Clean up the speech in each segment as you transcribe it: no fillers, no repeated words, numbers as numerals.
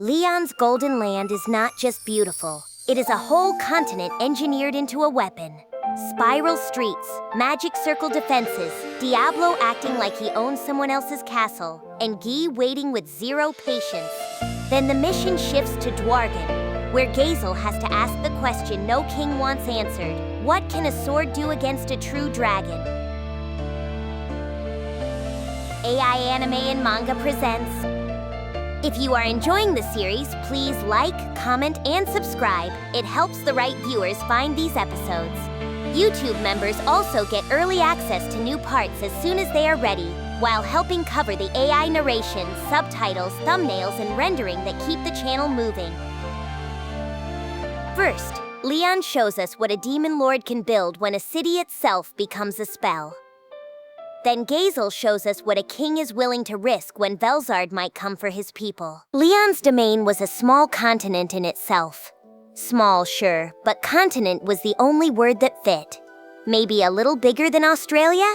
Leon's Golden Land is not just beautiful. It is a whole continent engineered into a weapon. Spiral streets, magic circle defenses, Diablo acting like he owns someone else's castle, and Guy waiting with zero patience. Then the mission shifts to Dwargon, where Gazel has to ask the question no king wants answered. What can a sword do against a true dragon? AI Anime and Manga presents. If you are enjoying the series, please like, comment, and subscribe. It helps the right viewers find these episodes. YouTube members also get early access to new parts as soon as they are ready, while helping cover the AI narration, subtitles, thumbnails, and rendering that keep the channel moving. First, Leon shows us what a demon lord can build when a city itself becomes a spell. Then Gazel shows us what a king is willing to risk when Velzard might come for his people. Leon's domain was a small continent in itself. Small, sure, but continent was the only word that fit. Maybe a little bigger than Australia?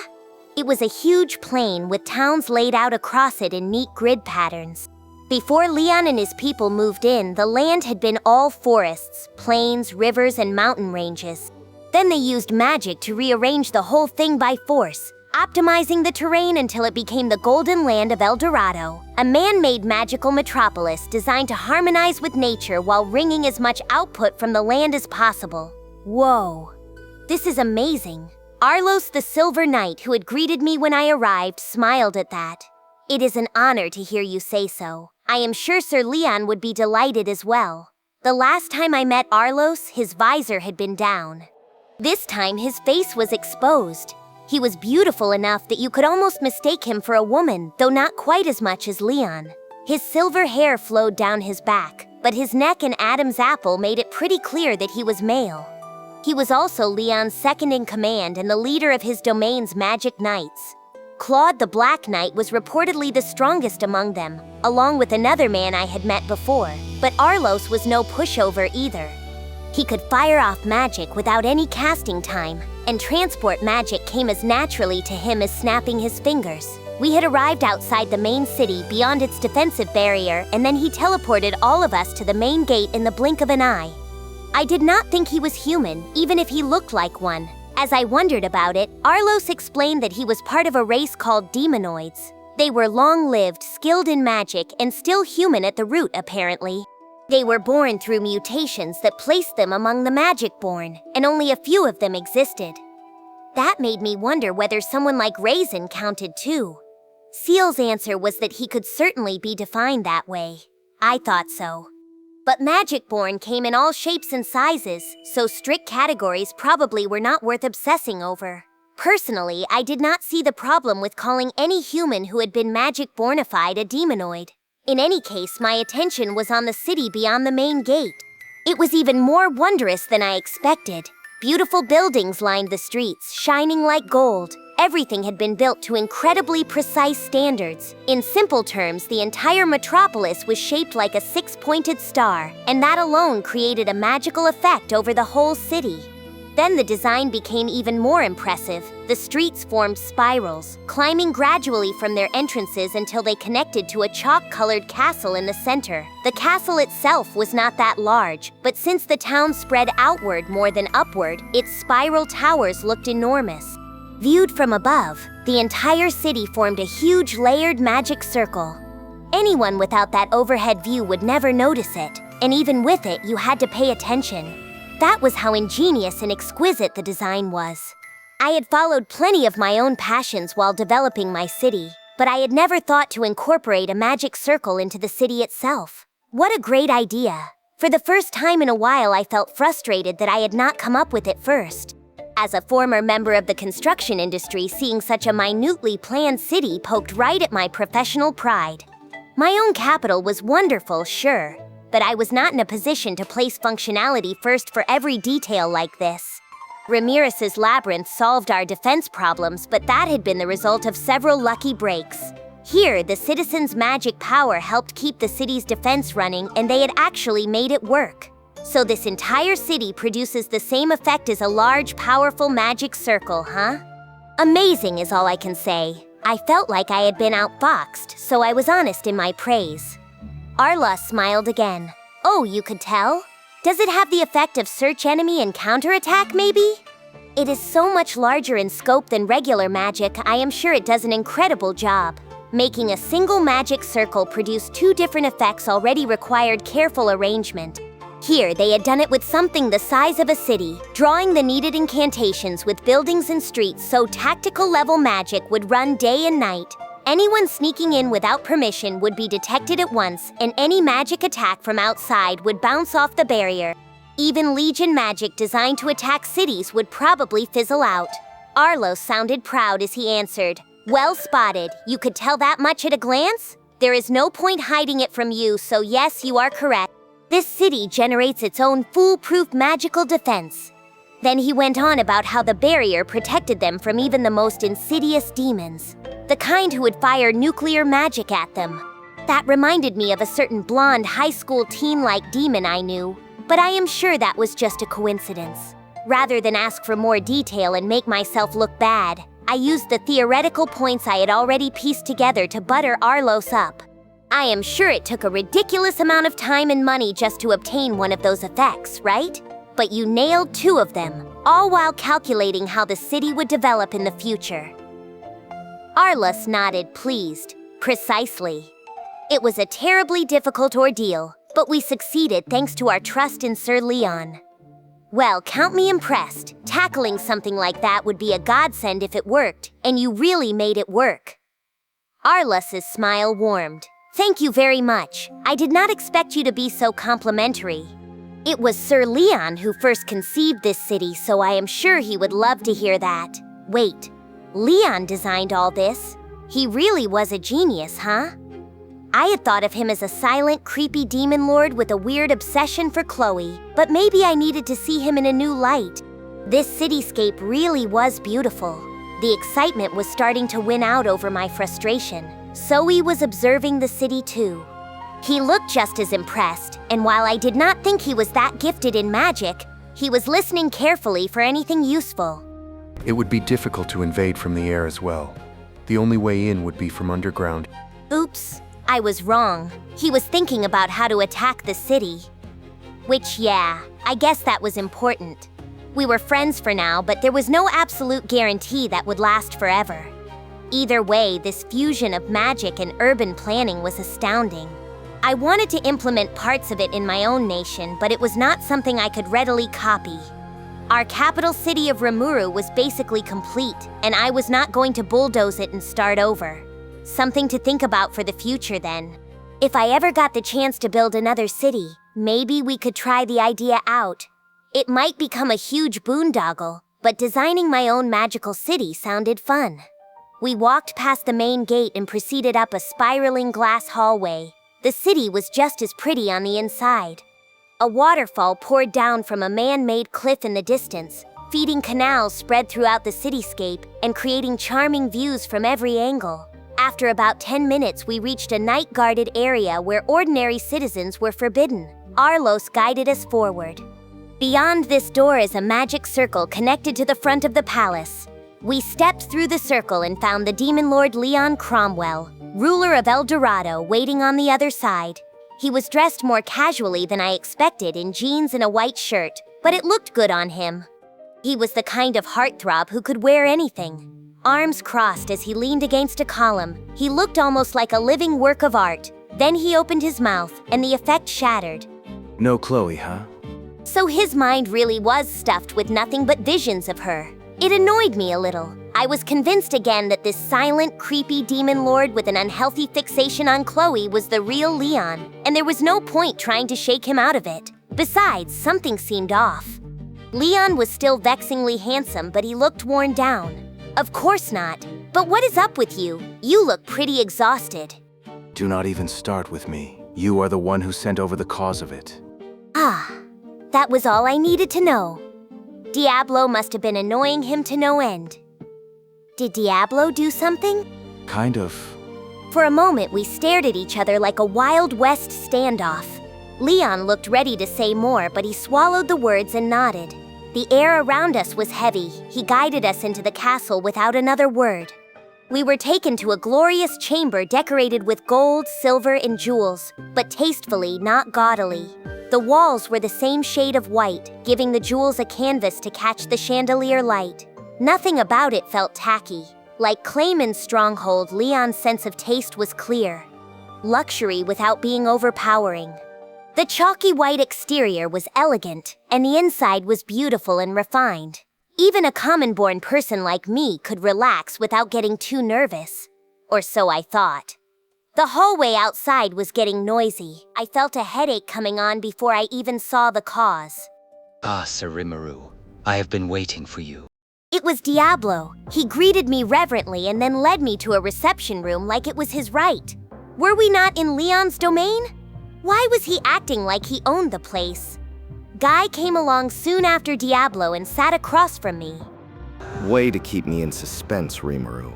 It was a huge plain with towns laid out across it in neat grid patterns. Before Leon and his people moved in, the land had been all forests, plains, rivers, and mountain ranges. Then they used magic to rearrange the whole thing by force, optimizing the terrain until it became the Golden Land of Dorado, a man-made magical metropolis designed to harmonize with nature while wringing as much output from the land as possible. Whoa, this is amazing. Arlos the Silver Knight, who had greeted me when I arrived, smiled at that. It is an honor to hear you say so. I am sure Sir Leon would be delighted as well. The last time I met Arlos, his visor had been down. This time his face was exposed. He was beautiful enough that you could almost mistake him for a woman, though not quite as much as Leon. His silver hair flowed down his back, but his neck and Adam's apple made it pretty clear that he was male. He was also Leon's second in command and the leader of his domain's magic knights. Claude the Black Knight was reportedly the strongest among them, along with another man I had met before, but Arlos was no pushover either. He could fire off magic without any casting time, and transport magic came as naturally to him as snapping his fingers. We had arrived outside the main city beyond its defensive barrier, and then he teleported all of us to the main gate in the blink of an eye. I did not think he was human, even if he looked like one. As I wondered about it, Arlos explained that he was part of a race called demonoids. They were long-lived, skilled in magic, and still human at the root, apparently. They were born through mutations that placed them among the magic-born, and only a few of them existed. That made me wonder whether someone like Raisin counted too. Seal's answer was that he could certainly be defined that way. I thought so. But magic-born came in all shapes and sizes, so strict categories probably were not worth obsessing over. Personally, I did not see the problem with calling any human who had been magic-bornified a demonoid. In any case, my attention was on the city beyond the main gate. It was even more wondrous than I expected. Beautiful buildings lined the streets, shining like gold. Everything had been built to incredibly precise standards. In simple terms, the entire metropolis was shaped like a six-pointed star, and that alone created a magical effect over the whole city. Then the design became even more impressive. The streets formed spirals, climbing gradually from their entrances until they connected to a chalk-colored castle in the center. The castle itself was not that large, but since the town spread outward more than upward, its spiral towers looked enormous. Viewed from above, the entire city formed a huge layered magic circle. Anyone without that overhead view would never notice it, and even with it, you had to pay attention. That was how ingenious and exquisite the design was. I had followed plenty of my own passions while developing my city, but I had never thought to incorporate a magic circle into the city itself. What a great idea! For the first time in a while, I felt frustrated that I had not come up with it first. As a former member of the construction industry, seeing such a minutely planned city poked right at my professional pride. My own capital was wonderful, sure, but I was not in a position to place functionality first for every detail like this. Ramirez's labyrinth solved our defense problems, but that had been the result of several lucky breaks. Here, the citizens' magic power helped keep the city's defense running, and they had actually made it work. So this entire city produces the same effect as a large, powerful magic circle, huh? Amazing is all I can say. I felt like I had been outfoxed, so I was honest in my praise. Arlos smiled again. Oh, you could tell? Does it have the effect of search enemy and counterattack, maybe? It is so much larger in scope than regular magic, I am sure it does an incredible job. Making a single magic circle produce 2 different effects already required careful arrangement. Here, they had done it with something the size of a city, drawing the needed incantations with buildings and streets so tactical level magic would run day and night. Anyone sneaking in without permission would be detected at once, and any magic attack from outside would bounce off the barrier. Even Legion magic designed to attack cities would probably fizzle out. Arlos sounded proud as he answered, "Well spotted. You could tell that much at a glance? There is no point hiding it from you, so yes, you are correct. This city generates its own foolproof magical defense." Then he went on about how the barrier protected them from even the most insidious demons, the kind who would fire nuclear magic at them. That reminded me of a certain blonde high school teen-like demon I knew, but I am sure that was just a coincidence. Rather than ask for more detail and make myself look bad, I used the theoretical points I had already pieced together to butter Arlos up. I am sure it took a ridiculous amount of time and money just to obtain one of those effects, right? But you nailed 2 of them, all while calculating how the city would develop in the future. Arlos nodded, pleased. Precisely. It was a terribly difficult ordeal, but we succeeded thanks to our trust in Sir Leon. Well, count me impressed. Tackling something like that would be a godsend if it worked, and you really made it work. Arlos's smile warmed. Thank you very much. I did not expect you to be so complimentary. It was Sir Leon who first conceived this city, so I am sure he would love to hear that. Wait, Leon designed all this? He really was a genius, huh? I had thought of him as a silent, creepy demon lord with a weird obsession for Chloe, but maybe I needed to see him in a new light. This cityscape really was beautiful. The excitement was starting to win out over my frustration. Soei was observing the city too. He looked just as impressed, and while I did not think he was that gifted in magic, he was listening carefully for anything useful. It would be difficult to invade from the air as well. The only way in would be from underground. Oops, I was wrong. He was thinking about how to attack the city. Which, yeah, I guess that was important. We were friends for now, but there was no absolute guarantee that would last forever. Either way, this fusion of magic and urban planning was astounding. I wanted to implement parts of it in my own nation, but it was not something I could readily copy. Our capital city of Rimuru was basically complete, and I was not going to bulldoze it and start over. Something to think about for the future then. If I ever got the chance to build another city, maybe we could try the idea out. It might become a huge boondoggle, but designing my own magical city sounded fun. We walked past the main gate and proceeded up a spiraling glass hallway. The city was just as pretty on the inside. A waterfall poured down from a man-made cliff in the distance, feeding canals spread throughout the cityscape and creating charming views from every angle. After about 10 minutes, we reached a night-guarded area where ordinary citizens were forbidden. Arlos guided us forward. Beyond this door is a magic circle connected to the front of the palace. We stepped through the circle and found the demon lord Leon Cromwell, ruler of El Dorado, waiting on the other side. He was dressed more casually than I expected in jeans and a white shirt, but it looked good on him. He was the kind of heartthrob who could wear anything. Arms crossed as he leaned against a column, he looked almost like a living work of art. Then he opened his mouth, and the effect shattered. No Chloe, huh? So his mind really was stuffed with nothing but visions of her. It annoyed me a little. I was convinced again that this silent, creepy demon lord with an unhealthy fixation on Chloe was the real Leon, and there was no point trying to shake him out of it. Besides, something seemed off. Leon was still vexingly handsome, but he looked worn down. Of course not. But what is up with you? You look pretty exhausted. Do not even start with me. You are the one who sent over the cause of it. Ah, that was all I needed to know. Diablo must have been annoying him to no end. Did Diablo do something? Kind of. For a moment, we stared at each other like a Wild West standoff. Leon looked ready to say more, but he swallowed the words and nodded. The air around us was heavy. He guided us into the castle without another word. We were taken to a glorious chamber decorated with gold, silver, and jewels, but tastefully, not gaudily. The walls were the same shade of white, giving the jewels a canvas to catch the chandelier light. Nothing about it felt tacky. Like Clayman's stronghold, Leon's sense of taste was clear. Luxury without being overpowering. The chalky white exterior was elegant, and the inside was beautiful and refined. Even a common-born person like me could relax without getting too nervous. Or so I thought. The hallway outside was getting noisy. I felt a headache coming on before I even saw the cause. Ah, Sir Rimuru, I have been waiting for you. It was Diablo. He greeted me reverently and then led me to a reception room like it was his right. Were we not in Leon's domain? Why was he acting like he owned the place? Guy came along soon after Diablo and sat across from me. Way to keep me in suspense, Rimuru.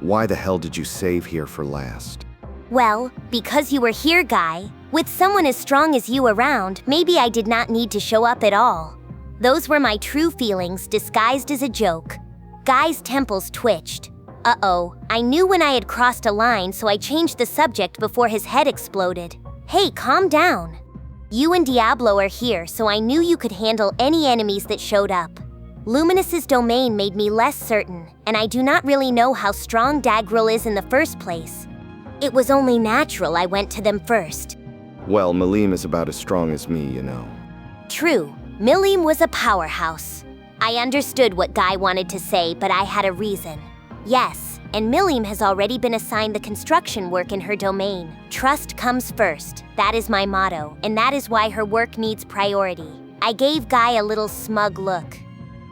Why the hell did you save here for last? Well, because you were here, Guy. With someone as strong as you around, maybe I did not need to show up at all. Those were my true feelings disguised as a joke. Guy's temples twitched. Uh-oh, I knew when I had crossed a line, so I changed the subject before his head exploded. Hey, calm down. You and Diablo are here, so I knew you could handle any enemies that showed up. Luminous's domain made me less certain, and I do not really know how strong Dagril is in the first place. It was only natural I went to them first. Well, Malim is about as strong as me, you know. True, Milim was a powerhouse. I understood what Guy wanted to say, but I had a reason. Yes, and Milim has already been assigned the construction work in her domain. Trust comes first. That is my motto, and that is why her work needs priority. I gave Guy a little smug look.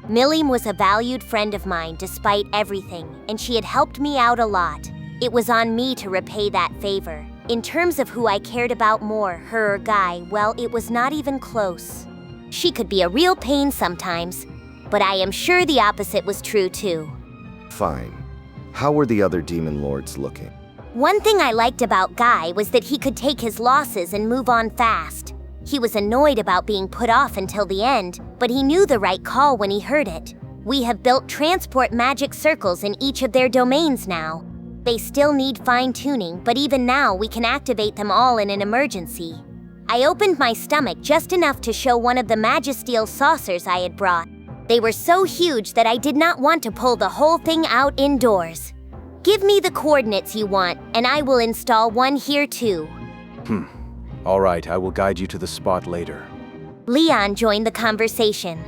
Milim was a valued friend of mine despite everything, and she had helped me out a lot. It was on me to repay that favor. In terms of who I cared about more, her or Guy, well, it was not even close. She could be a real pain sometimes, but I am sure the opposite was true too. Fine. How were the other demon lords looking? One thing I liked about Guy was that he could take his losses and move on fast. He was annoyed about being put off until the end, but he knew the right call when he heard it. We have built transport magic circles in each of their domains now. They still need fine-tuning, but even now we can activate them all in an emergency. I opened my stomach just enough to show one of the Magisteel saucers I had brought. They were so huge that I did not want to pull the whole thing out indoors. Give me the coordinates you want, and I will install one here too. All right, I will guide you to the spot later. Leon joined the conversation,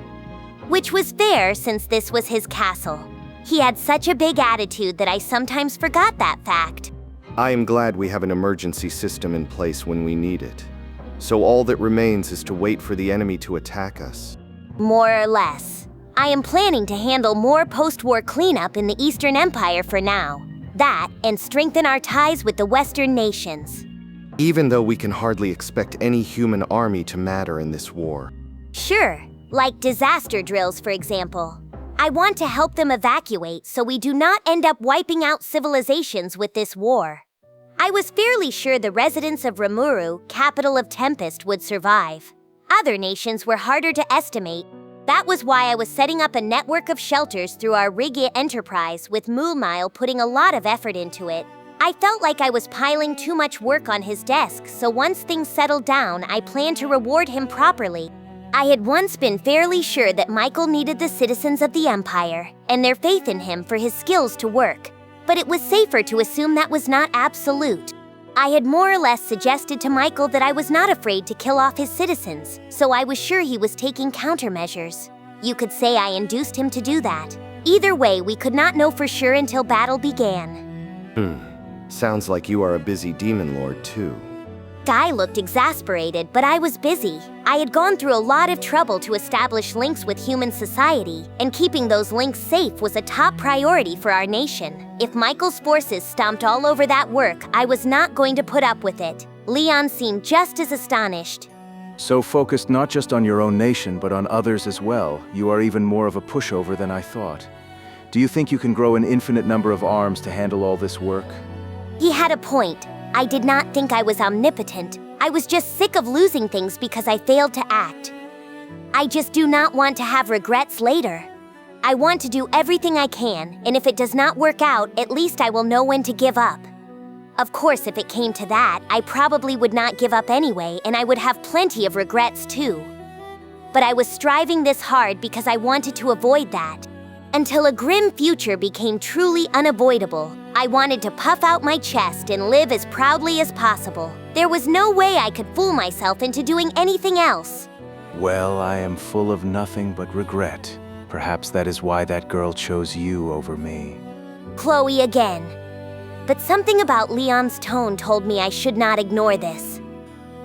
which was fair since this was his castle. He had such a big attitude that I sometimes forgot that fact. I am glad we have an emergency system in place when we need it. So all that remains is to wait for the enemy to attack us. More or less. I am planning to handle more post-war cleanup in the Eastern Empire for now. That, and strengthen our ties with the Western nations. Even though we can hardly expect any human army to matter in this war. Sure, like disaster drills, for example. I want to help them evacuate so we do not end up wiping out civilizations with this war. I was fairly sure the residents of Rimuru, capital of Tempest, would survive. Other nations were harder to estimate. That was why I was setting up a network of shelters through our Rigia enterprise, with Mulmile putting a lot of effort into it. I felt like I was piling too much work on his desk, so once things settled down, I planned to reward him properly. I had once been fairly sure that Michael needed the citizens of the Empire, and their faith in him for his skills to work. But it was safer to assume that was not absolute. I had more or less suggested to Michael that I was not afraid to kill off his citizens, so I was sure he was taking countermeasures. You could say I induced him to do that. Either way, we could not know for sure until battle began. Sounds like you are a busy demon lord too. Guy looked exasperated, but I was busy. I had gone through a lot of trouble to establish links with human society, and keeping those links safe was a top priority for our nation. If Michael's forces stomped all over that work, I was not going to put up with it. Leon seemed just as astonished. So focused not just on your own nation, but on others as well, you are even more of a pushover than I thought. Do you think you can grow an infinite number of arms to handle all this work? He had a point. I did not think I was omnipotent. I was just sick of losing things because I failed to act. I just do not want to have regrets later. I want to do everything I can, and if it does not work out, at least I will know when to give up. Of course, if it came to that, I probably would not give up anyway, and I would have plenty of regrets too. But I was striving this hard because I wanted to avoid that. Until a grim future became truly unavoidable, I wanted to puff out my chest and live as proudly as possible. There was no way I could fool myself into doing anything else. Well, I am full of nothing but regret. Perhaps that is why that girl chose you over me. Chloe again. But something about Leon's tone told me I should not ignore this.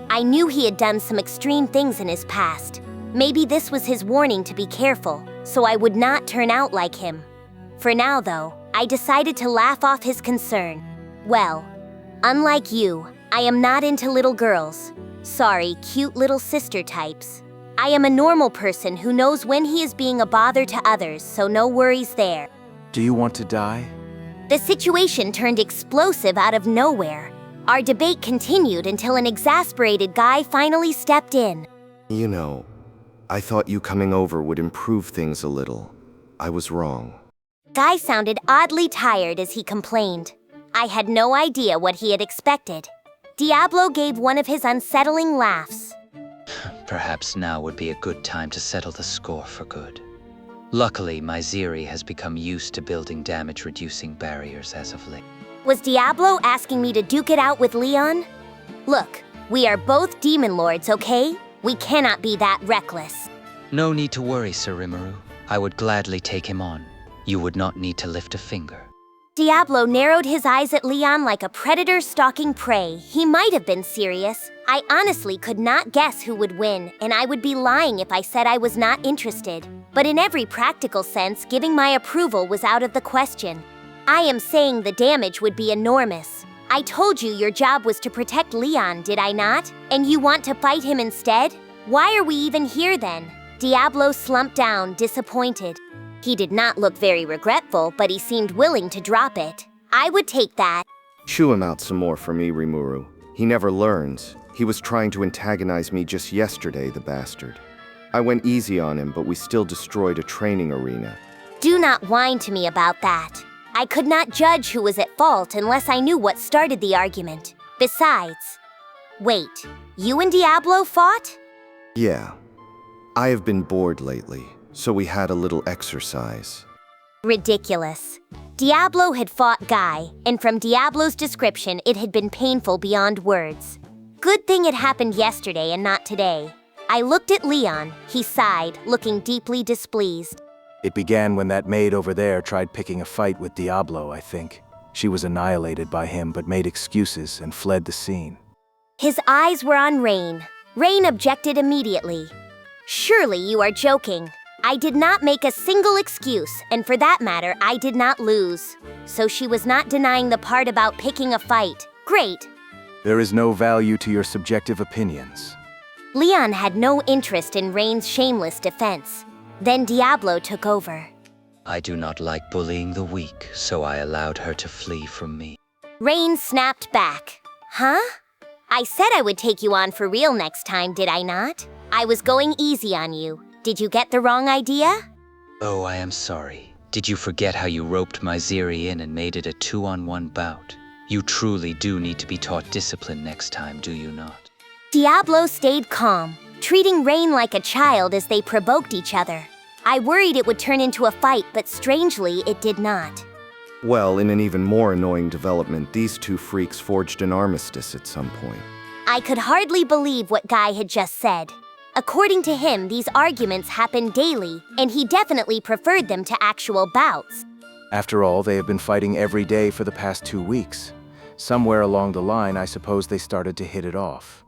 I knew he had done some extreme things in his past. Maybe this was his warning to be careful, so I would not turn out like him. For now, though, I decided to laugh off his concern. Well, unlike you, I am not into little girls. Sorry, cute little sister types. I am a normal person who knows when he is being a bother to others, so no worries there. Do you want to die? The situation turned explosive out of nowhere. Our debate continued until an exasperated Guy finally stepped in. You know, I thought you coming over would improve things a little. I was wrong. Guy sounded oddly tired as he complained. I had no idea what he had expected. Diablo gave one of his unsettling laughs. Perhaps now would be a good time to settle the score for good. Luckily, Mizeri has become used to building damage-reducing barriers as of late. Was Diablo asking me to duke it out with Leon? Look, we are both demon lords, okay? We cannot be that reckless. No need to worry, Sir Rimuru. I would gladly take him on. You would not need to lift a finger. Diablo narrowed his eyes at Leon like a predator stalking prey. He might have been serious. I honestly could not guess who would win, and I would be lying if I said I was not interested. But in every practical sense, giving my approval was out of the question. I am saying the damage would be enormous. I told you your job was to protect Leon, did I not? And you want to fight him instead? Why are we even here then? Diablo slumped down, disappointed. He did not look very regretful, but he seemed willing to drop it. I would take that. Chew him out some more for me, Rimuru. He never learns. He was trying to antagonize me just yesterday, the bastard. I went easy on him, but we still destroyed a training arena. Do not whine to me about that. I could not judge who was at fault unless I knew what started the argument. Besides... Wait, you and Diablo fought? Yeah. I have been bored lately, so we had a little exercise. Ridiculous. Diablo had fought Guy, and from Diablo's description, it had been painful beyond words. Good thing it happened yesterday and not today. I looked at Leon. He sighed, looking deeply displeased. It began when that maid over there tried picking a fight with Diablo, I think. She was annihilated by him but made excuses and fled the scene. His eyes were on Raine. Raine objected immediately. Surely you are joking. I did not make a single excuse, and for that matter, I did not lose. So she was not denying the part about picking a fight. Great. There is no value to your subjective opinions. Leon had no interest in Raine's shameless defense. Then Diablo took over. I do not like bullying the weak, so I allowed her to flee from me. Raine snapped back. Huh? I said I would take you on for real next time, did I not? I was going easy on you. Did you get the wrong idea? Oh, I am sorry. Did you forget how you roped Mizeri in and made it a 2-on-1 bout? You truly do need to be taught discipline next time, do you not? Diablo stayed calm, treating Raine like a child as they provoked each other. I worried it would turn into a fight, but strangely, it did not. Well, in an even more annoying development, these two freaks forged an armistice at some point. I could hardly believe what Guy had just said. According to him, these arguments happened daily, and he definitely preferred them to actual bouts. After all, they have been fighting every day for the past 2 weeks. Somewhere along the line, I suppose they started to hit it off.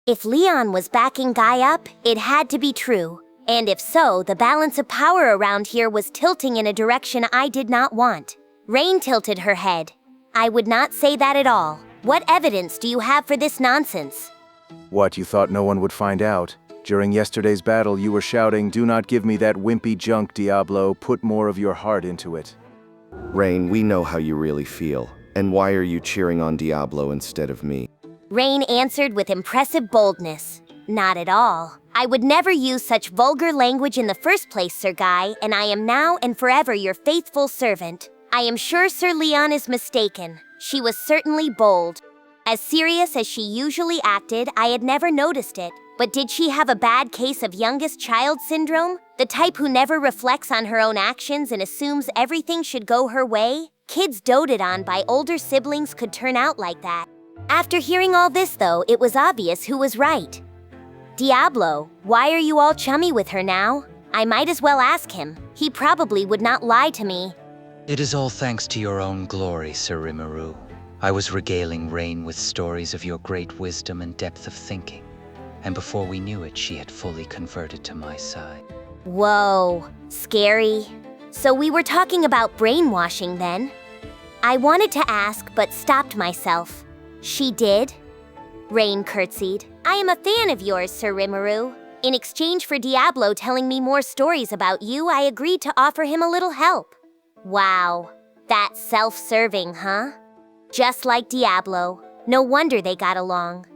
If Leon was backing Guy up, it had to be true. And if so, the balance of power around here was tilting in a direction I did not want. Raine tilted her head. I would not say that at all. What evidence do you have for this nonsense? What, you thought no one would find out? During yesterday's battle, you were shouting, "Do not give me that wimpy junk, Diablo. Put more of your heart into it." Raine, we know how you really feel. And why are you cheering on Diablo instead of me? Raine answered with impressive boldness. Not at all. I would never use such vulgar language in the first place, Sir Guy, and I am now and forever your faithful servant. I am sure Sir Leon is mistaken. She was certainly bold. As serious as she usually acted, I had never noticed it. But did she have a bad case of youngest child syndrome? The type who never reflects on her own actions and assumes everything should go her way? Kids doted on by older siblings could turn out like that. After hearing all this, though, it was obvious who was right. Diablo, why are you all chummy with her now? I might as well ask him. He probably would not lie to me. It is all thanks to your own glory, Sir Rimuru. I was regaling Raine with stories of your great wisdom and depth of thinking, and before we knew it, she had fully converted to my side. Whoa, scary. So we were talking about brainwashing then? I wanted to ask, but stopped myself. She did? Raine curtsied. I am a fan of yours, Sir Rimuru. In exchange for Diablo telling me more stories about you, I agreed to offer him a little help. Wow, that's self-serving, huh? Just like Diablo. No wonder they got along.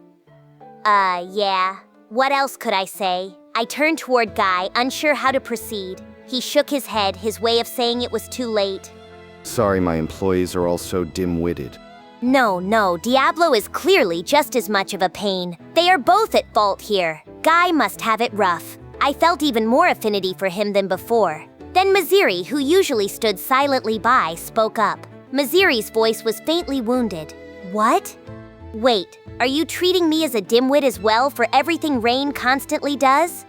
Yeah. What else could I say? I turned toward Guy, unsure how to proceed. He shook his head, his way of saying it was too late. Sorry my employees are all so dim-witted. No, Diablo is clearly just as much of a pain. They are both at fault here. Guy must have it rough. I felt even more affinity for him than before. Then Mizeri, who usually stood silently by, spoke up. Mizeri's voice was faintly wounded. What? Wait, are you treating me as a dimwit as well for everything Raine constantly does?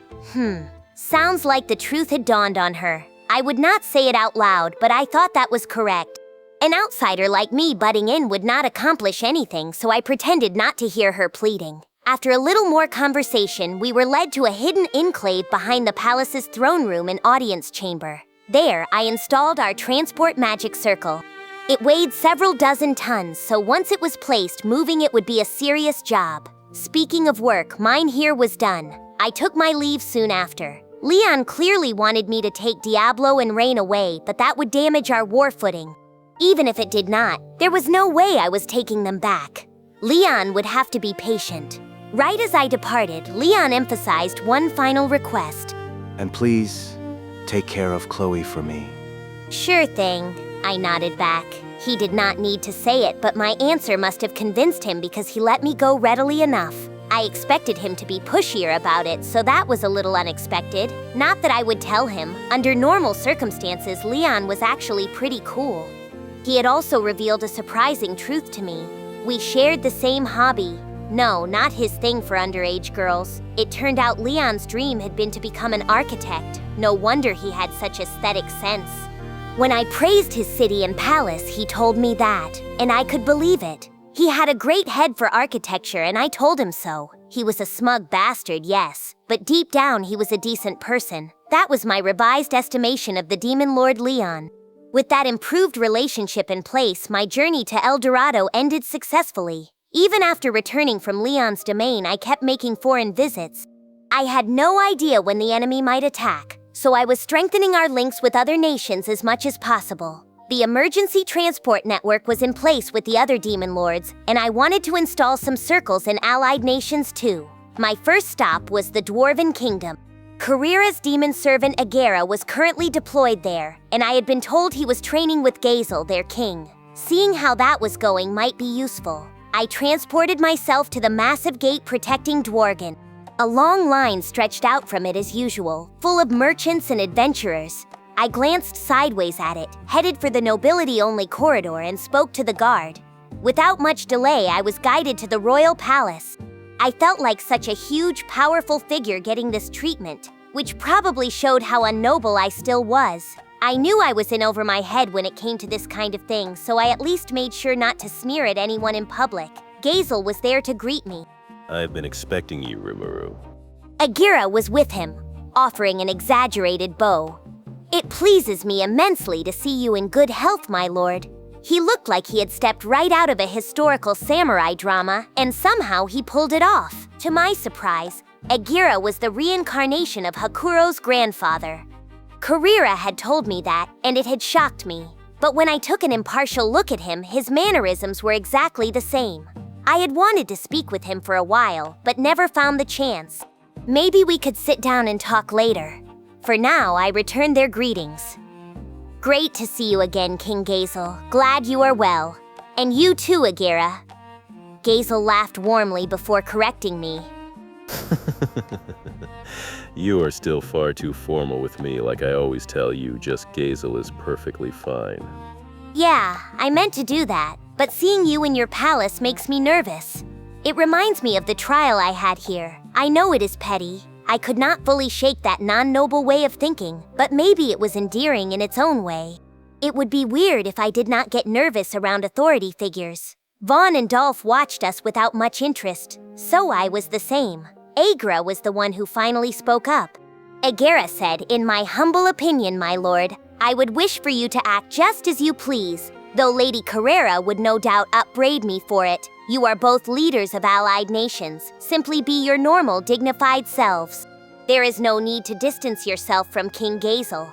Sounds like the truth had dawned on her. I would not say it out loud, but I thought that was correct. An outsider like me butting in would not accomplish anything, so I pretended not to hear her pleading. After a little more conversation, we were led to a hidden enclave behind the palace's throne room and audience chamber. There, I installed our transport magic circle. It weighed several dozen tons, so once it was placed, moving it would be a serious job. Speaking of work, mine here was done. I took my leave soon after. Leon clearly wanted me to take Diablo and Raine away, but that would damage our war footing. Even if it did not, there was no way I was taking them back. Leon would have to be patient. Right as I departed, Leon emphasized one final request. And please, take care of Chloe for me. Sure thing, I nodded back. He did not need to say it, but my answer must have convinced him because he let me go readily enough. I expected him to be pushier about it, so that was a little unexpected. Not that I would tell him. Under normal circumstances, Leon was actually pretty cool. He had also revealed a surprising truth to me. We shared the same hobby. No, not his thing for underage girls. It turned out Leon's dream had been to become an architect. No wonder he had such aesthetic sense. When I praised his city and palace, he told me that, and I could believe it. He had a great head for architecture, and I told him so. He was a smug bastard, yes, but deep down he was a decent person. That was my revised estimation of the Demon Lord Leon. With that improved relationship in place, my journey to El Dorado ended successfully. Even after returning from Leon's domain, I kept making foreign visits. I had no idea when the enemy might attack, so I was strengthening our links with other nations as much as possible. The emergency transport network was in place with the other demon lords, and I wanted to install some circles in allied nations too. My first stop was the Dwarven Kingdom. Carrera's demon servant Agera was currently deployed there, and I had been told he was training with Gazel, their king. Seeing how that was going might be useful. I transported myself to the massive gate protecting Dwargon. A long line stretched out from it as usual, full of merchants and adventurers. I glanced sideways at it, headed for the nobility-only corridor, and spoke to the guard. Without much delay, I was guided to the royal palace. I felt like such a huge, powerful figure getting this treatment, which probably showed how unnoble I still was. I knew I was in over my head when it came to this kind of thing, so I at least made sure not to sneer at anyone in public. Gazel was there to greet me. I've been expecting you, Rimuru. Agera was with him, offering an exaggerated bow. It pleases me immensely to see you in good health, my lord. He looked like he had stepped right out of a historical samurai drama, and somehow he pulled it off. To my surprise, Agera was the reincarnation of Hakuro's grandfather. Carrera had told me that, and it had shocked me. But when I took an impartial look at him, his mannerisms were exactly the same. I had wanted to speak with him for a while, but never found the chance. Maybe we could sit down and talk later. For now, I return their greetings. Great to see you again, King Gazel. Glad you are well. And you too, Agera. Gazel laughed warmly before correcting me. You are still far too formal with me, like I always tell you, just Gazel is perfectly fine. Yeah, I meant to do that, but seeing you in your palace makes me nervous. It reminds me of the trial I had here. I know it is petty. I could not fully shake that non-noble way of thinking, but maybe it was endearing in its own way. It would be weird if I did not get nervous around authority figures. Vaughn and Dolph watched us without much interest, so I was the same. Agera was the one who finally spoke up. Agera said, "In my humble opinion, my lord, I would wish for you to act just as you please, though Lady Carrera would no doubt upbraid me for it. You are both leaders of allied nations. Simply be your normal, dignified selves. There is no need to distance yourself from King Gazel."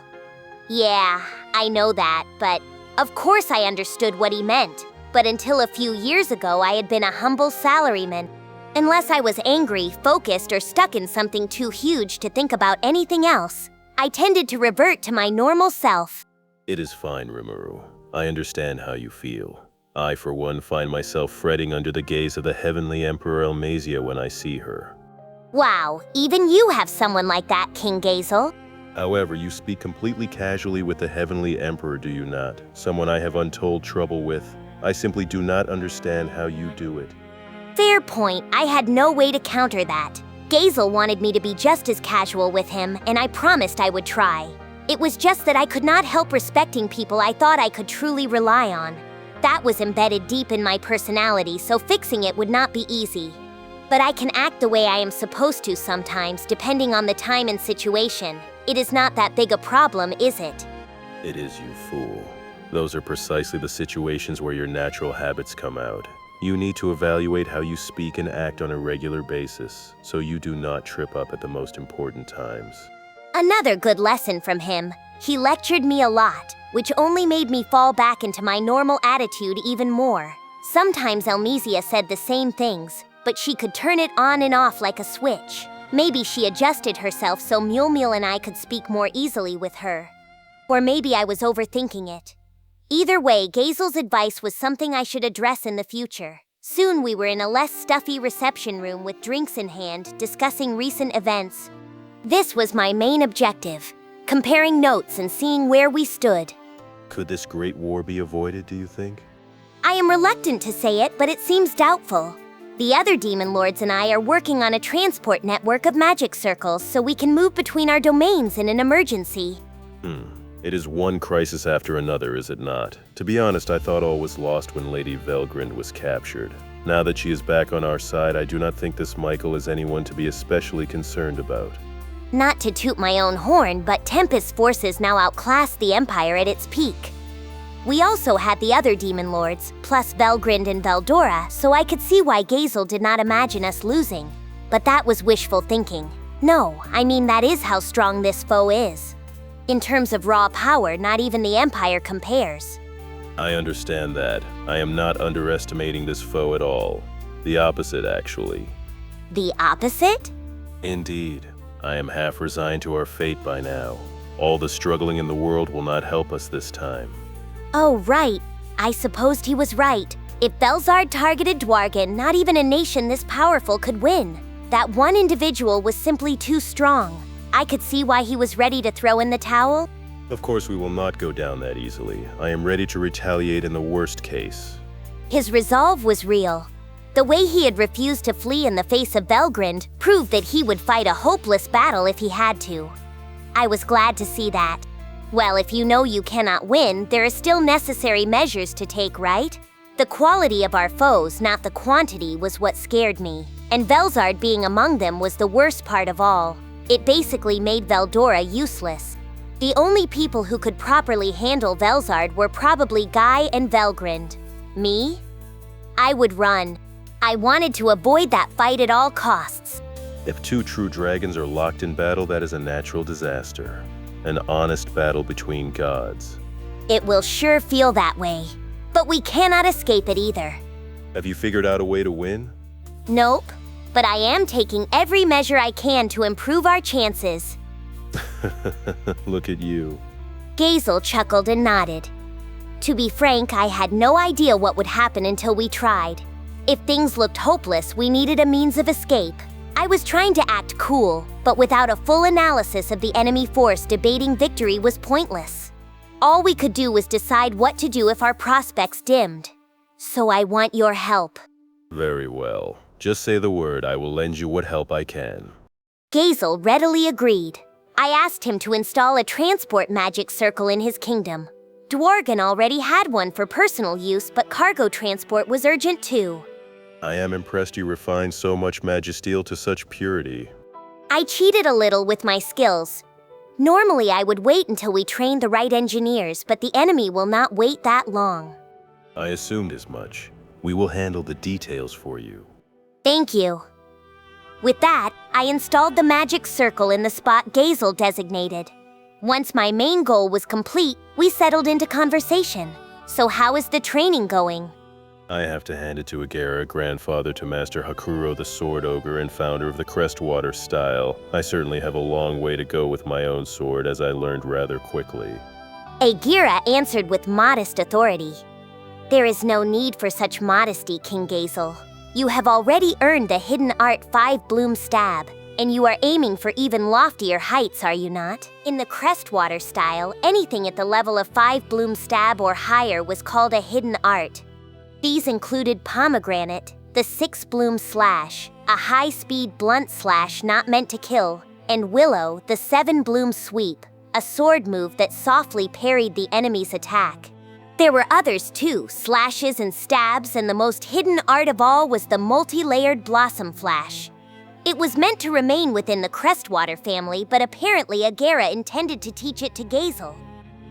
Yeah, I know that, but of course I understood what he meant. But until a few years ago, I had been a humble salaryman. Unless I was angry, focused, or stuck in something too huge to think about anything else, I tended to revert to my normal self. It is fine, Rimuru. I understand how you feel. I, for one, find myself fretting under the gaze of the Heavenly Emperor Elmazia when I see her. Wow, even you have someone like that, King Gazel. However, you speak completely casually with the Heavenly Emperor, do you not? Someone I have untold trouble with. I simply do not understand how you do it. Fair point. I had no way to counter that. Gazel wanted me to be just as casual with him, and I promised I would try. It was just that I could not help respecting people I thought I could truly rely on. That was embedded deep in my personality, so fixing it would not be easy. But I can act the way I am supposed to sometimes, depending on the time and situation. It is not that big a problem, is it? It is, you fool. Those are precisely the situations where your natural habits come out. You need to evaluate how you speak and act on a regular basis, so you do not trip up at the most important times. Another good lesson from him. He lectured me a lot, which only made me fall back into my normal attitude even more. Sometimes Elmazia said the same things, but she could turn it on and off like a switch. Maybe she adjusted herself so Mule and I could speak more easily with her. Or maybe I was overthinking it. Either way, Gazel's advice was something I should address in the future. Soon we were in a less stuffy reception room with drinks in hand, discussing recent events. This was my main objective, comparing notes and seeing where we stood. Could this great war be avoided, do you think? I am reluctant to say it, but it seems doubtful. The other demon lords and I are working on a transport network of magic circles so we can move between our domains in an emergency. It is one crisis after another, is it not? To be honest, I thought all was lost when Lady Velgrind was captured. Now that she is back on our side, I do not think this Michael is anyone to be especially concerned about. Not to toot my own horn, but Tempest's forces now outclass the Empire at its peak. We also had the other demon lords, plus Velgrind and Veldora, so I could see why Gazel did not imagine us losing. But that was wishful thinking. No, I mean that is how strong this foe is. In terms of raw power, not even the Empire compares. I understand that. I am not underestimating this foe at all. The opposite, actually. The opposite? Indeed. I am half resigned to our fate by now. All the struggling in the world will not help us this time. Oh, right. I supposed he was right. If Velzard targeted Dwargon, not even a nation this powerful could win. That one individual was simply too strong. I could see why he was ready to throw in the towel. Of course, we will not go down that easily. I am ready to retaliate in the worst case. His resolve was real. The way he had refused to flee in the face of Velgrind proved that he would fight a hopeless battle if he had to. I was glad to see that. Well, if you know you cannot win, there are still necessary measures to take, right? The quality of our foes, not the quantity, was what scared me. And Velzard being among them was the worst part of all. It basically made Veldora useless. The only people who could properly handle Velzard were probably Guy and Velgrind. Me? I would run. I wanted to avoid that fight at all costs. If two true dragons are locked in battle, that is a natural disaster. An honest battle between gods. It will sure feel that way. But we cannot escape it either. Have you figured out a way to win? Nope. but I am taking every measure I can to improve our chances. Look at you. Gazel chuckled and nodded. To be frank, I had no idea what would happen until we tried. If things looked hopeless, we needed a means of escape. I was trying to act cool, but without a full analysis of the enemy force, debating victory was pointless. All we could do was decide what to do if our prospects dimmed. So I want your help. Very well. Just say the word, I will lend you what help I can. Gazel readily agreed. I asked him to install a transport magic circle in his kingdom. Dwargon already had one for personal use, but cargo transport was urgent too. I am impressed you refined so much magisteel to such purity. I cheated a little with my skills. Normally I would wait until we trained the right engineers, but the enemy will not wait that long. I assumed as much. We will handle the details for you. Thank you. With that, I installed the magic circle in the spot Gazel designated. Once my main goal was complete, we settled into conversation. So how is the training going? I have to hand it to Agera, grandfather to Master Hakuro the Sword Ogre and founder of the Crestwater style. I certainly have a long way to go with my own sword, as I learned rather quickly. Agera answered with modest authority. There is no need for such modesty, King Gazel. You have already earned the hidden art 5-bloom stab, and you are aiming for even loftier heights, are you not? In the Crestwater style, anything at the level of 5-bloom stab or higher was called a hidden art. These included pomegranate, the 6-bloom slash, a high-speed blunt slash not meant to kill, and willow, the 7-bloom sweep, a sword move that softly parried the enemy's attack. There were others too, slashes and stabs, and the most hidden art of all was the multi-layered blossom flash. It was meant to remain within the Crestwater family, but apparently Agera intended to teach it to Gazel.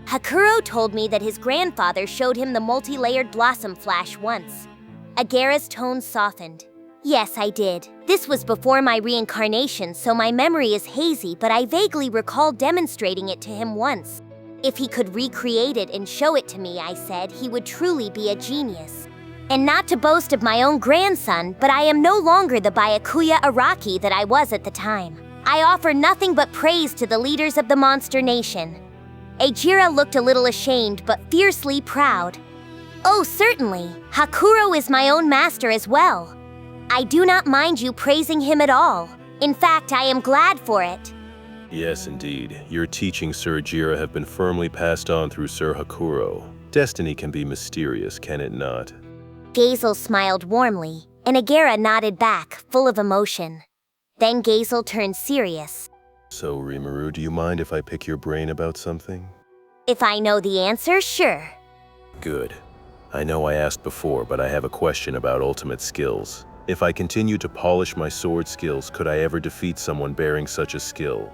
Hakuro told me that his grandfather showed him the multi-layered blossom flash once. Agera's tone softened. Yes, I did. This was before my reincarnation, so my memory is hazy, but I vaguely recall demonstrating it to him once. If he could recreate it and show it to me, I said, he would truly be a genius. And not to boast of my own grandson, but I am no longer the Byakuya Araki that I was at the time. I offer nothing but praise to the leaders of the monster nation. Agera looked a little ashamed, but fiercely proud. Oh, certainly. Hakuro is my own master as well. I do not mind you praising him at all. In fact, I am glad for it. Yes, indeed. Your teachings, Sir Agera, have been firmly passed on through Sir Hakuro. Destiny can be mysterious, can it not? Gazel smiled warmly, and Agera nodded back, full of emotion. Then Gazel turned serious. So, Rimuru, do you mind if I pick your brain about something? If I know the answer, sure. Good. I know I asked before, but I have a question about ultimate skills. If I continue to polish my sword skills, could I ever defeat someone bearing such a skill?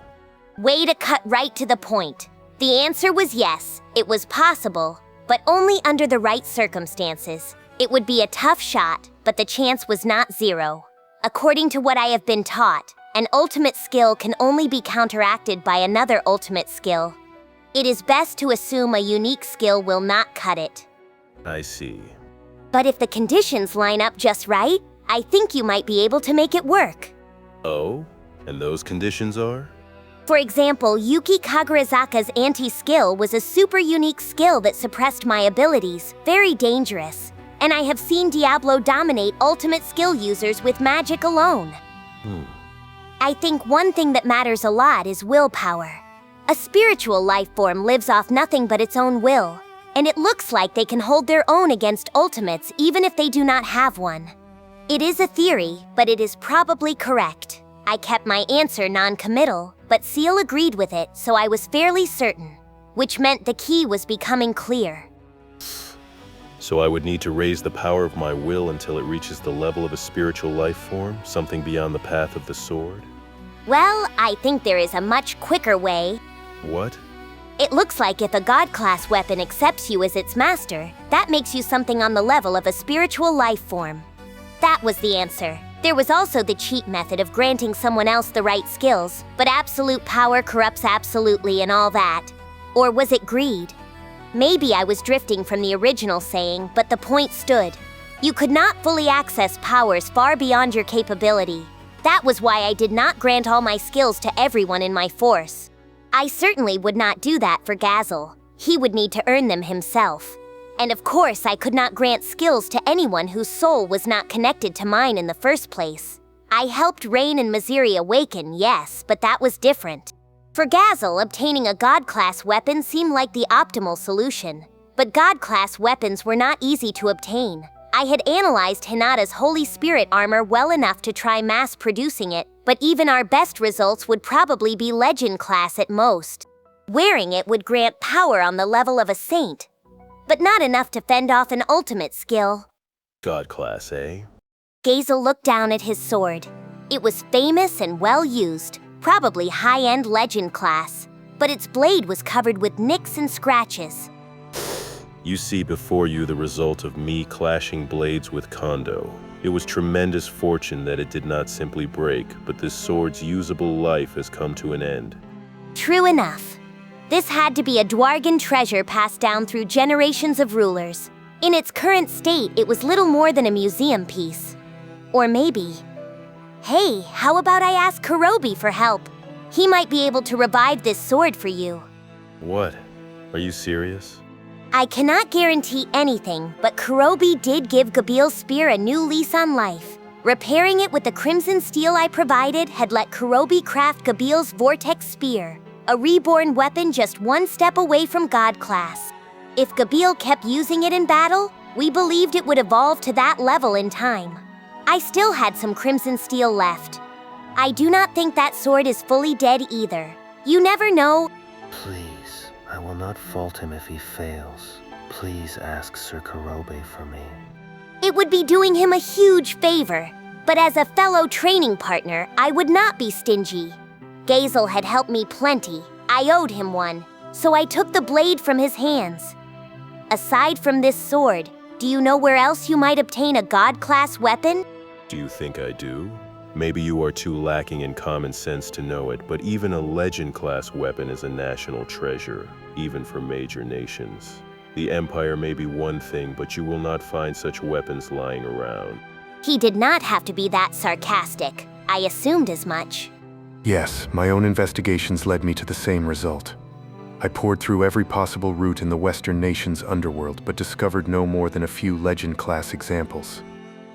Way to cut right to the point. The answer was yes, it was possible, but only under the right circumstances. It would be a tough shot, but the chance was not zero. According to what I have been taught, an ultimate skill can only be counteracted by another ultimate skill. It is best to assume a unique skill will not cut it. I see. But if the conditions line up just right, I think you might be able to make it work. Oh? And those conditions are? For example, Yuki Kagurazaka's anti-skill was a super unique skill that suppressed my abilities, very dangerous. And I have seen Diablo dominate ultimate skill users with magic alone. I think one thing that matters a lot is willpower. A spiritual life form lives off nothing but its own will, and it looks like they can hold their own against ultimates even if they do not have one. It is a theory, but it is probably correct. I kept my answer non-committal, but Seal agreed with it, so I was fairly certain, which meant the key was becoming clear. So I would need to raise the power of my will until it reaches the level of a spiritual life form, something beyond the path of the sword? Well, I think there is a much quicker way. What? It looks like if a god-class weapon accepts you as its master, that makes you something on the level of a spiritual life form. That was the answer. There was also the cheat method of granting someone else the right skills, but absolute power corrupts absolutely and all that. Or was it greed? Maybe I was drifting from the original saying, but the point stood. You could not fully access powers far beyond your capability. That was why I did not grant all my skills to everyone in my force. I certainly would not do that for Gazel. He would need to earn them himself. And of course, I could not grant skills to anyone whose soul was not connected to mine in the first place. I helped Raine and Mizeri awaken, yes, but that was different. For Gazel, obtaining a God-class weapon seemed like the optimal solution. But God-class weapons were not easy to obtain. I had analyzed Hinata's Holy Spirit armor well enough to try mass-producing it, but even our best results would probably be Legend class at most. Wearing it would grant power on the level of a saint, but not enough to fend off an ultimate skill. God class, eh? Gazel looked down at his sword. It was famous and well-used, probably high-end Legend class, but its blade was covered with nicks and scratches. You see before you the result of me clashing blades with Kondo. It was tremendous fortune that it did not simply break, but this sword's usable life has come to an end. True enough. This had to be a Dwargon treasure passed down through generations of rulers. In its current state, it was little more than a museum piece. Or maybe... Hey, how about I ask Kurobi for help? He might be able to revive this sword for you. What? Are you serious? I cannot guarantee anything, but Kurobi did give Gazel's spear a new lease on life. Repairing it with the crimson steel I provided had let Kurobi craft Gazel's vortex spear, a reborn weapon just one step away from God class. If Gazel kept using it in battle, we believed it would evolve to that level in time. I still had some crimson steel left. I do not think that sword is fully dead either. You never know. Please, I will not fault him if he fails. Please ask Sir Kurobi for me. It would be doing him a huge favor, but as a fellow training partner, I would not be stingy. Gazel had helped me plenty. I owed him one, so I took the blade from his hands. Aside from this sword, do you know where else you might obtain a God-class weapon? Do you think I do? Maybe you are too lacking in common sense to know it, but even a Legend-class weapon is a national treasure, even for major nations. The Empire may be one thing, but you will not find such weapons lying around. He did not have to be that sarcastic. I assumed as much. Yes, my own investigations led me to the same result. I poured through every possible route in the Western nation's underworld, but discovered no more than a few Legend-class examples.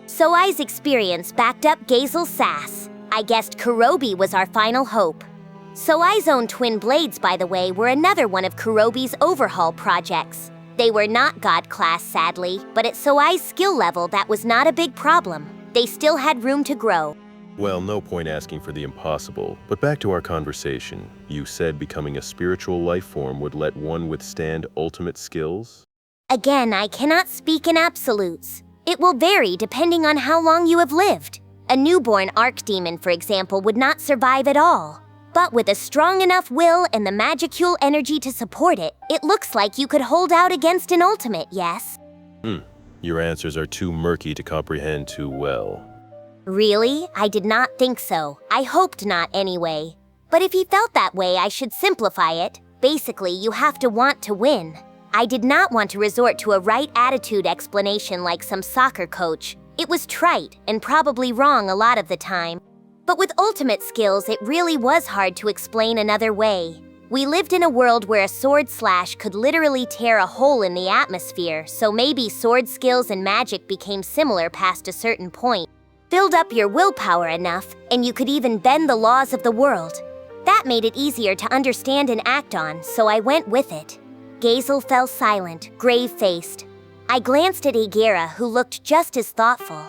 Soei's experience backed up Gazel's sass. I guessed Kurobi was our final hope. Soei's own twin blades, by the way, were another one of Kurobi's overhaul projects. They were not God class, sadly, but at Soei's skill level, that was not a big problem. They still had room to grow. Well, no point asking for the impossible, but back to our conversation. You said becoming a spiritual life form would let one withstand ultimate skills? Again, I cannot speak in absolutes. It will vary depending on how long you have lived. A newborn archdemon, for example, would not survive at all. But with a strong enough will and the magicule energy to support it, it looks like you could hold out against an ultimate, yes? Your answers are too murky to comprehend too well. Really? I did not think so. I hoped not anyway. But if he felt that way, I should simplify it. Basically, you have to want to win. I did not want to resort to a right attitude explanation like some soccer coach. It was trite and probably wrong a lot of the time. But with ultimate skills, it really was hard to explain another way. We lived in a world where a sword slash could literally tear a hole in the atmosphere, so maybe sword skills and magic became similar past a certain point. Build up your willpower enough, and you could even bend the laws of the world. That made it easier to understand and act on, so I went with it. Gazel fell silent, grave-faced. I glanced at Agera, who looked just as thoughtful.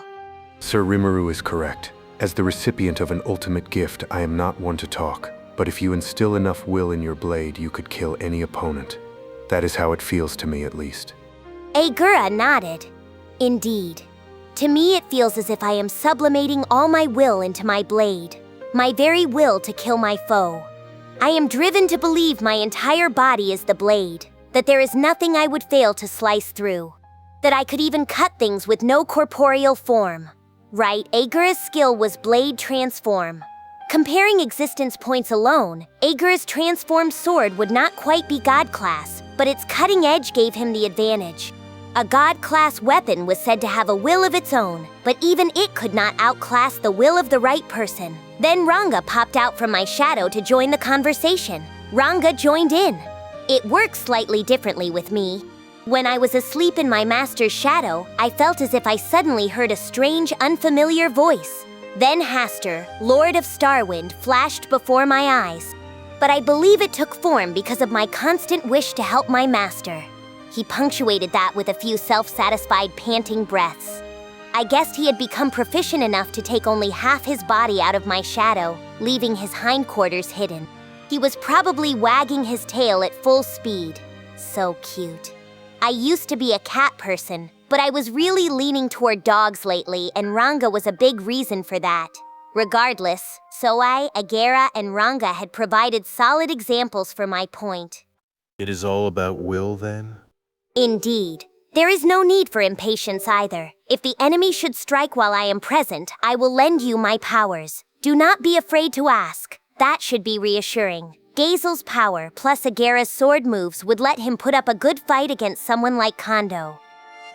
Sir Rimuru is correct. As the recipient of an ultimate gift, I am not one to talk. But if you instill enough will in your blade, you could kill any opponent. That is how it feels to me, at least. Agera nodded. Indeed. To me, it feels as if I am sublimating all my will into my blade. My very will to kill my foe. I am driven to believe my entire body is the blade. That there is nothing I would fail to slice through. That I could even cut things with no corporeal form. Right, Agera's skill was Blade Transform. Comparing existence points alone, Agera's transformed sword would not quite be God class, but its cutting edge gave him the advantage. A god-class weapon was said to have a will of its own, but even it could not outclass the will of the right person. Then Ranga popped out from my shadow to join the conversation. Ranga joined in. It works slightly differently with me. When I was asleep in my master's shadow, I felt as if I suddenly heard a strange, unfamiliar voice. Then Hastur, Lord of Starwind, flashed before my eyes. But I believe it took form because of my constant wish to help my master. He punctuated that with a few self-satisfied panting breaths. I guessed he had become proficient enough to take only half his body out of my shadow, leaving his hindquarters hidden. He was probably wagging his tail at full speed. So cute. I used to be a cat person, but I was really leaning toward dogs lately, and Ranga was a big reason for that. Regardless, Soei, Agera, and Ranga had provided solid examples for my point. It is all about will, then? Indeed. There is no need for impatience either. If the enemy should strike while I am present, I will lend you my powers. Do not be afraid to ask. That should be reassuring. Gazel's power plus Agera's sword moves would let him put up a good fight against someone like Kondo.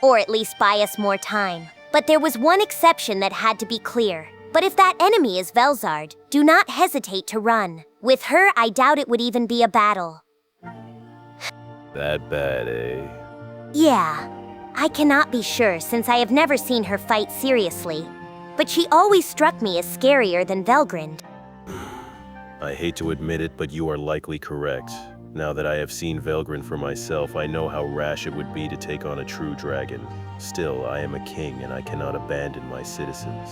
Or at least buy us more time. But there was one exception that had to be clear. But if that enemy is Velzard, do not hesitate to run. With her, I doubt it would even be a battle. That bad, eh? Yeah, I cannot be sure since I have never seen her fight seriously. But she always struck me as scarier than Velgrind. I hate to admit it, but you are likely correct. Now that I have seen Velgrind for myself, I know how rash it would be to take on a true dragon. Still, I am a king and I cannot abandon my citizens.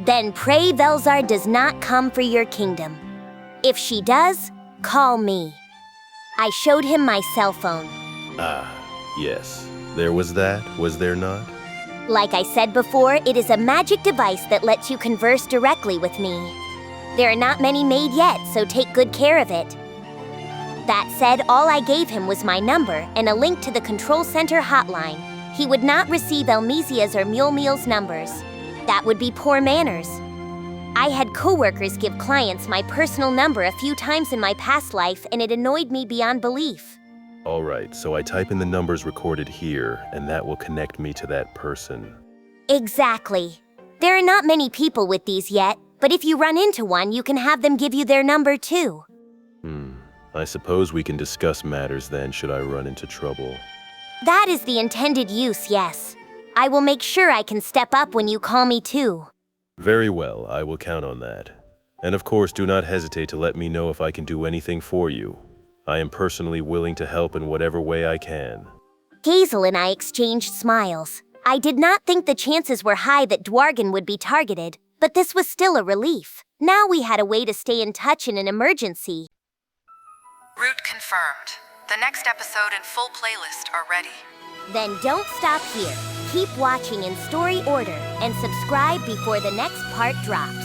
Then pray Velzard does not come for your kingdom. If she does, call me. I showed him my cell phone. Ah, yes. There was that, was there not? Like I said before, it is a magic device that lets you converse directly with me. There are not many made yet, so take good care of it. That said, all I gave him was my number and a link to the control center hotline. He would not receive Elmesia's or Mulmeal's numbers. That would be poor manners. I had coworkers give clients my personal number a few times in my past life, and it annoyed me beyond belief. All right, so I type in the numbers recorded here, and that will connect me to that person. Exactly. There are not many people with these yet, but if you run into one, you can have them give you their number too. I suppose we can discuss matters then, should I run into trouble. That is the intended use, yes. I will make sure I can step up when you call me too. Very well, I will count on that. And of course, do not hesitate to let me know if I can do anything for you. I am personally willing to help in whatever way I can. Gazel and I exchanged smiles. I did not think the chances were high that Dwargon would be targeted, but this was still a relief. Now we had a way to stay in touch in an emergency. Route confirmed. The next episode and full playlist are ready. Then don't stop here. Keep watching in story order and subscribe before the next part drops.